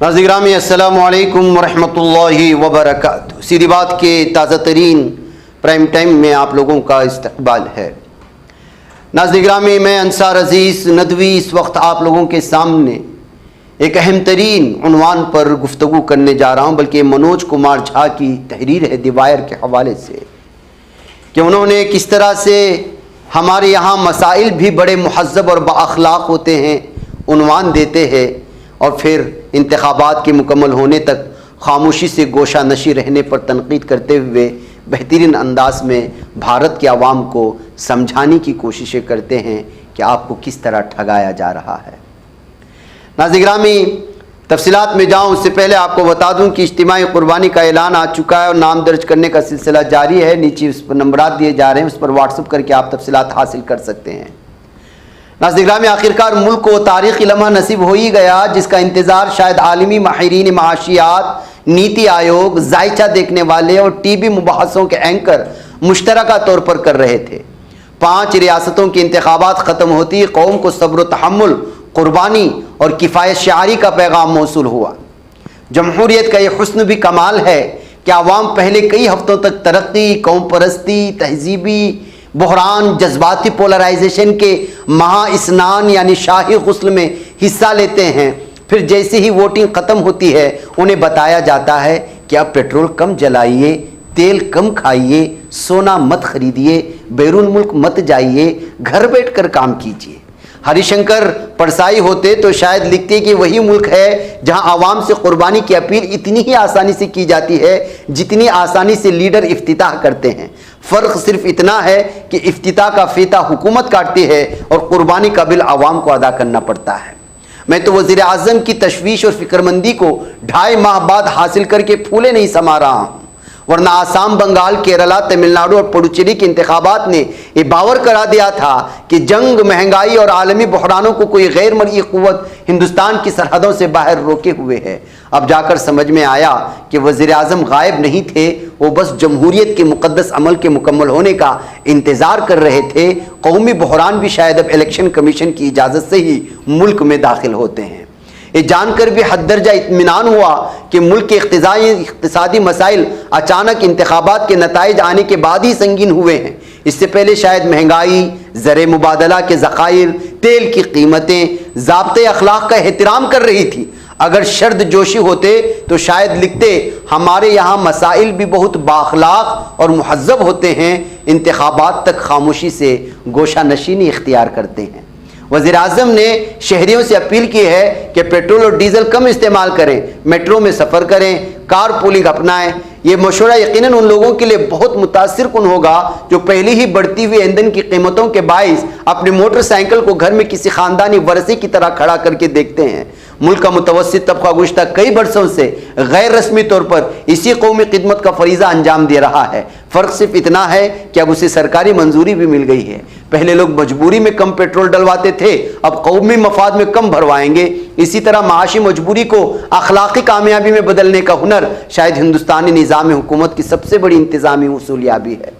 ناظرین گرامی السلام علیکم ورحمۃ اللہ وبرکاتہ۔ سیدھی بات کے تازہ ترین پرائم ٹائم میں آپ لوگوں کا استقبال ہے۔ ناظرین گرامی، میں انصار عزیز ندوی اس وقت آپ لوگوں کے سامنے ایک اہم ترین عنوان پر گفتگو کرنے جا رہا ہوں، بلکہ منوج کمار جھا کی تحریر ہے دی وائر کے حوالے سے، کہ انہوں نے کس طرح سے ہمارے یہاں مسائل بھی بڑے مہذب اور بااخلاق ہوتے ہیں عنوان دیتے ہیں، اور پھر انتخابات کے مکمل ہونے تک خاموشی سے گوشہ نشی رہنے پر تنقید کرتے ہوئے بہترین انداز میں بھارت کے عوام کو سمجھانے کی کوششیں کرتے ہیں کہ آپ کو کس طرح ٹھگایا جا رہا ہے۔ ناظرین گرامی، تفصیلات میں جاؤں اس سے پہلے آپ کو بتا دوں کہ اجتماعی قربانی کا اعلان آ چکا ہے اور نام درج کرنے کا سلسلہ جاری ہے۔ نیچے اس پر نمبرات دیے جا رہے ہیں، اس پر واٹس اپ کر کے آپ تفصیلات حاصل کر سکتے ہیں۔ ناظرین گرامی، آخرکار ملک کو تاریخی لمحہ نصیب ہو ہی گیا جس کا انتظار شاید عالمی ماہرین معاشیات، نیتی آیوگ، ذائچہ دیکھنے والے اور ٹی وی مباحثوں کے اینکر مشترکہ طور پر کر رہے تھے۔ 5 ریاستوں کے انتخابات ختم ہوتی قوم کو صبر و تحمل، قربانی اور کفایت شعاری کا پیغام موصول ہوا۔ جمہوریت کا یہ حسن بھی کمال ہے کہ عوام پہلے کئی ہفتوں تک ترقی، قوم پرستی، تہذیبی بحران، جذباتی پولرائزیشن کے مہا اسنان یعنی شاہی غسل میں حصہ لیتے ہیں۔ پھر جیسے ہی ووٹنگ ختم ہوتی ہے انہیں بتایا جاتا ہے کہ اب پیٹرول کم جلائیے، تیل کم کھائیے، سونا مت خریدیے، بیرون ملک مت جائیے، گھر بیٹھ کر کام کیجیے۔ ہری شنکر پرسائی ہوتے تو شاید لکھتے کہ وہی ملک ہے جہاں عوام سے قربانی کی اپیل اتنی ہی آسانی سے کی جاتی ہے جتنی آسانی سے لیڈر افتتاح کرتے ہیں۔ فرق صرف اتنا ہے کہ افتتاح کا فیتہ حکومت کاٹتی ہے اور قربانی کا بل عوام کو ادا کرنا پڑتا ہے۔ میں تو وزیر اعظم کی تشویش اور فکرمندی کو 2.5 ماہ بعد حاصل کر کے پھولے نہیں سما رہا ہوں، ورنہ آسام، بنگال، کیرلا، تمل ناڈو اور پڈوچیری کے انتخابات نے یہ باور کرا دیا تھا کہ جنگ، مہنگائی اور عالمی بحرانوں کو کوئی غیر مرئی قوت ہندوستان کی سرحدوں سے باہر روکے ہوئے ہے۔ اب جا کر سمجھ میں آیا کہ وزیر اعظم غائب نہیں تھے، وہ بس جمہوریت کے مقدس عمل کے مکمل ہونے کا انتظار کر رہے تھے۔ قومی بحران بھی شاید اب الیکشن کمیشن کی اجازت سے ہی ملک میں داخل ہوتے ہیں۔ یہ جان کر بھی حد درجہ اطمینان ہوا کہ ملک کے اقتصادی مسائل اچانک انتخابات کے نتائج آنے کے بعد ہی سنگین ہوئے ہیں۔ اس سے پہلے شاید مہنگائی، زر مبادلہ کے ذخائر، تیل کی قیمتیں ضابطۂ اخلاق کا احترام کر رہی تھی۔ اگر شرد جوشی ہوتے تو شاید لکھتے ہمارے یہاں مسائل بھی بہت بااخلاق اور مہذب ہوتے ہیں، انتخابات تک خاموشی سے گوشہ نشینی اختیار کرتے ہیں۔ وزیر اعظم نے شہریوں سے اپیل کی ہے کہ پیٹرول اور ڈیزل کم استعمال کریں، میٹرو میں سفر کریں، کار پولنگ اپنائیں۔ یہ مشورہ یقیناً ان لوگوں کے لیے بہت متاثر کن ہوگا جو پہلے ہی بڑھتی ہوئی ایندھن کی قیمتوں کے باعث اپنے موٹر سائیکل کو گھر میں کسی خاندانی ورثے کی طرح کھڑا کر کے دیکھتے ہیں۔ ملک کا متوسط طبقہ گزشتہ کئی برسوں سے غیر رسمی طور پر اسی قومی خدمت کا فریضہ انجام دے رہا ہے۔ فرق صرف اتنا ہے کہ اب اسے سرکاری منظوری بھی مل گئی ہے۔ پہلے لوگ مجبوری میں کم پیٹرول ڈلواتے تھے، اب قومی مفاد میں کم بھروائیں گے۔ اسی طرح معاشی مجبوری کو اخلاقی کامیابی میں بدلنے کا ہنر شاید ہندوستانی نظام حکومت کی سب سے بڑی انتظامی حصولیابی ہے۔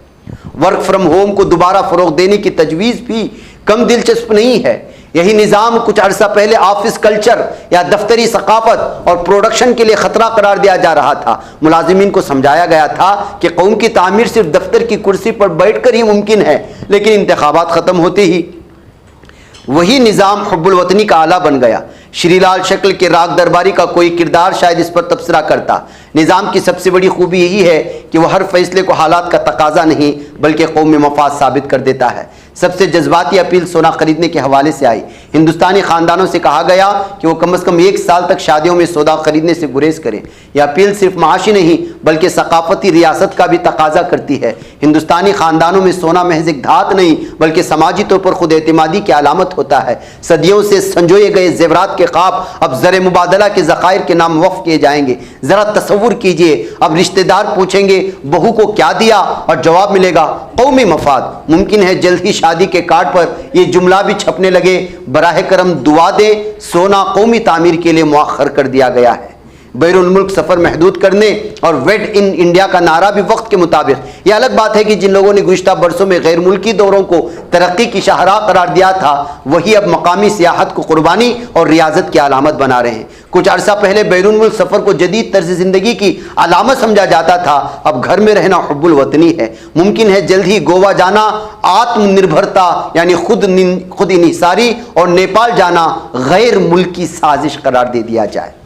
ورک فرام ہوم کو دوبارہ فروغ دینے کی تجویز بھی کم دلچسپ نہیں ہے۔ یہی نظام کچھ عرصہ پہلے آفس کلچر یا دفتری ثقافت اور پروڈکشن کے لیے خطرہ قرار دیا جا رہا تھا۔ ملازمین کو سمجھایا گیا تھا کہ قوم کی تعمیر صرف دفتر کی کرسی پر بیٹھ کر ہی ممکن ہے، لیکن انتخابات ختم ہوتے ہی وہی نظام حب الوطنی کا آلہ بن گیا۔ شری لال شکل کے راگ درباری کا کوئی کردار شاید اس پر تبصرہ کرتا۔ نظام کی سب سے بڑی خوبی یہی ہے کہ وہ ہر فیصلے کو حالات کا تقاضا نہیں بلکہ قومی مفاد ثابت کر دیتا ہے۔ سب سے جذباتی اپیل سونا خریدنے کے حوالے سے آئی۔ ہندوستانی خاندانوں سے کہا گیا کہ وہ کم از کم 1 سال تک شادیوں میں سودا خریدنے سے گریز کریں۔ یہ اپیل صرف معاشی نہیں بلکہ ثقافتی ریاست کا بھی تقاضا کرتی ہے۔ ہندوستانی خاندانوں میں سونا محض ایک دھات نہیں بلکہ سماجی طور پر خود اعتمادی کی علامت ہوتا ہے۔ صدیوں سے سنجوئے گئے زیورات کے خواب اب زر مبادلہ کے ذخائر کے نام وقف کیے جائیں گے۔ ذرا تصور کیجئے، اب رشتہ دار پوچھیں گے بہو کو کیا دیا، اور جواب ملے گا قومی مفاد۔ ممکن ہے جلد ہی شادی کے کارڈ پر یہ جملہ بھی چھپنے لگے، براہ کرم دعا دے، سونا قومی تعمیر کے لیے مؤخر کر دیا گیا ہے۔ بیرون ملک سفر محدود کرنے اور ویٹ ان انڈیا کا نعرہ بھی وقت کے مطابق۔ یہ الگ بات ہے کہ جن لوگوں نے گزشتہ برسوں میں غیر ملکی دوروں کو ترقی کی شاہراہ قرار دیا تھا وہی اب مقامی سیاحت کو قربانی اور ریاضت کی علامت بنا رہے ہیں۔ کچھ عرصہ پہلے بیرون ملک سفر کو جدید طرز زندگی کی علامت سمجھا جاتا تھا، اب گھر میں رہنا حب الوطنی ہے۔ ممکن ہے جلد ہی گوا جانا آتم نربھرتا یعنی خود انحصاری اور نیپال جانا غیر ملکی سازش قرار دے دیا جائے۔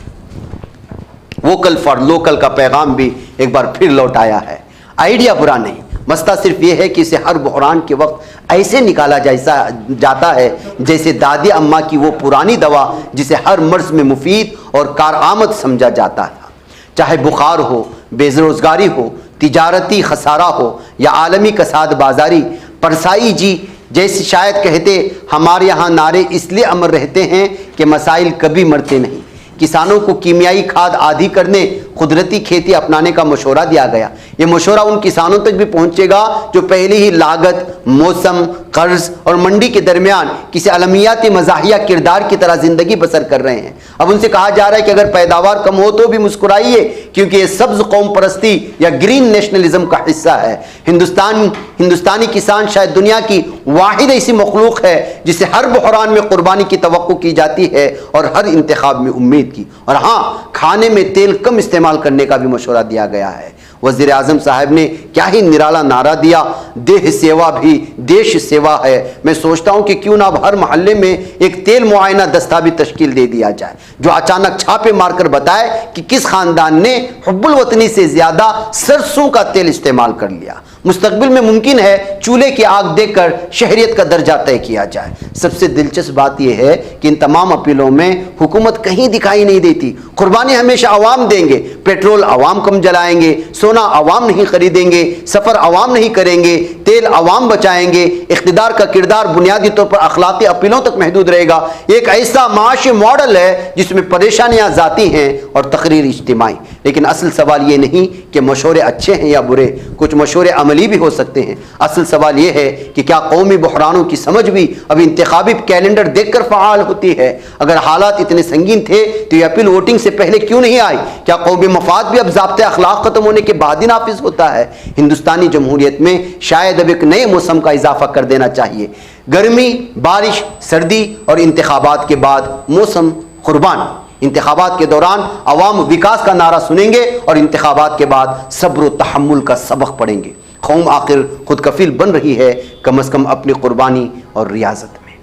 ووکل فار لوکل کا پیغام بھی ایک بار پھر لوٹ آیا ہے۔ آئیڈیا برا نہیں، مسئلہ صرف یہ ہے کہ اسے ہر بحران کے وقت ایسے نکالا جاتا ہے جیسے دادی اماں کی وہ پرانی دوا جسے ہر مرض میں مفید اور کارآمد سمجھا جاتا تھا۔ چاہے بخار ہو، بے روزگاری ہو، تجارتی خسارہ ہو یا عالمی کساد بازاری، پرسائی جی جیسے شاید کہتے ہمارے یہاں نعرے اس لیے امر رہتے ہیں کہ مسائل کبھی مرتے نہیں۔ کسانوں کو کیمیائی کھاد عادی کرنے، قدرتی کھیتی اپنانے کا مشورہ دیا گیا۔ یہ مشورہ ان کسانوں تک بھی پہنچے گا جو پہلے ہی لاگت، موسم، قرض اور منڈی کے درمیان کسی المیاتی مزاحیہ کردار کی طرح زندگی بسر کر رہے ہیں۔ اب ان سے کہا جا رہا ہے کہ اگر پیداوار کم ہو تو بھی مسکرائیے، کیونکہ یہ سبز قوم پرستی یا گرین نیشنلزم کا حصہ ہے۔ ہندوستانی کسان شاید دنیا کی واحد ایسی مخلوق ہے جسے ہر بحران میں قربانی کی توقع کی جاتی ہے اور ہر انتخاب میں امید کی۔ اور ہاں، کھانے میں تیل کم استعمال کرنے کا بھی مشورہ دیا گیا ہے۔ وزیر اعظم صاحب نے کیا ہی نرالا نعرہ دیا، دیہ سیوا بھی دیش سیوا ہے۔ میں سوچتا ہوں کہ کیوں نہ اب ہر محلے میں ایک تیل معائنہ دستہ بھی تشکیل دے دیا جائے جو اچانک چھاپے مار کر بتائے کہ کس خاندان نے حب الوطنی سے زیادہ سرسوں کا تیل استعمال کر لیا۔ مستقبل میں ممکن ہے چولہے کی آگ دے کر شہریت کا درجہ طے کیا جائے۔ سب سے دلچسپ بات یہ ہے کہ ان تمام اپیلوں میں حکومت کہیں دکھائی نہیں دیتی۔ قربانی ہمیشہ عوام دیں گے، پیٹرول عوام کم جلائیں گے، سونا عوام نہیں خریدیں گے، سفر عوام نہیں کریں گے، تیل عوام بچائیں گے۔ اقتدار کا کردار بنیادی طور پر اخلاقی اپیلوں تک محدود رہے گا۔ یہ ایک ایسا معاشی ماڈل ہے جس میں پریشانیاں ذاتی ہیں اور تقریر اجتماعی۔ لیکن اصل سوال یہ نہیں کہ مشورے اچھے ہیں یا برے، کچھ مشورے عملی بھی ہو سکتے ہیں۔ اصل سوال یہ ہے کہ کیا قومی بحرانوں کی سمجھ بھی اب انتخابی کیلنڈر دیکھ کر فعال ہوتی ہے؟ اگر حالات اتنے سنگین تھے تو یہ اپیل ووٹنگ سے پہلے کیوں نہیں آئی؟ کیا قومی مفاد بھی اب ضابطۂ اخلاق ختم ہونے کے بعد ہی نافذ ہوتا ہے؟ ہندوستانی جمہوریت میں شاید اب ایک نئے موسم کا اضافہ کر دینا چاہیے۔ گرمی، بارش، سردی اور انتخابات کے بعد موسم قربان۔ انتخابات کے دوران عوام وکاس کا نعرہ سنیں گے اور انتخابات کے بعد صبر و تحمل کا سبق پڑھیں گے۔ قوم آخر خود کفیل بن رہی ہے، کم از کم اپنی قربانی اور ریاضت میں۔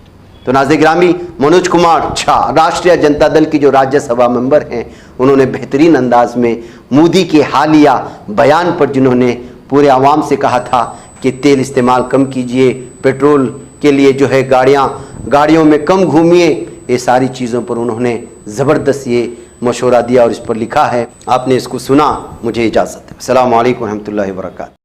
تو ناظرین گرامی، منوج کمار جھا راشٹریہ جنتا دل کی جو راجیہ سبھا ممبر ہیں، انہوں نے بہترین انداز میں مودی کے حالیہ بیان پر جنہوں نے پورے عوام سے کہا تھا کہ تیل استعمال کم کیجئے، پیٹرول کے لیے جو ہے گاڑیوں میں کم گھومیے، یہ ساری چیزوں پر انہوں نے زبردست یہ مشورہ دیا اور اس پر لکھا ہے۔ آپ نے اس کو سنا، مجھے اجازت ہے۔ السلام علیکم ورحمۃ اللہ وبرکاتہ۔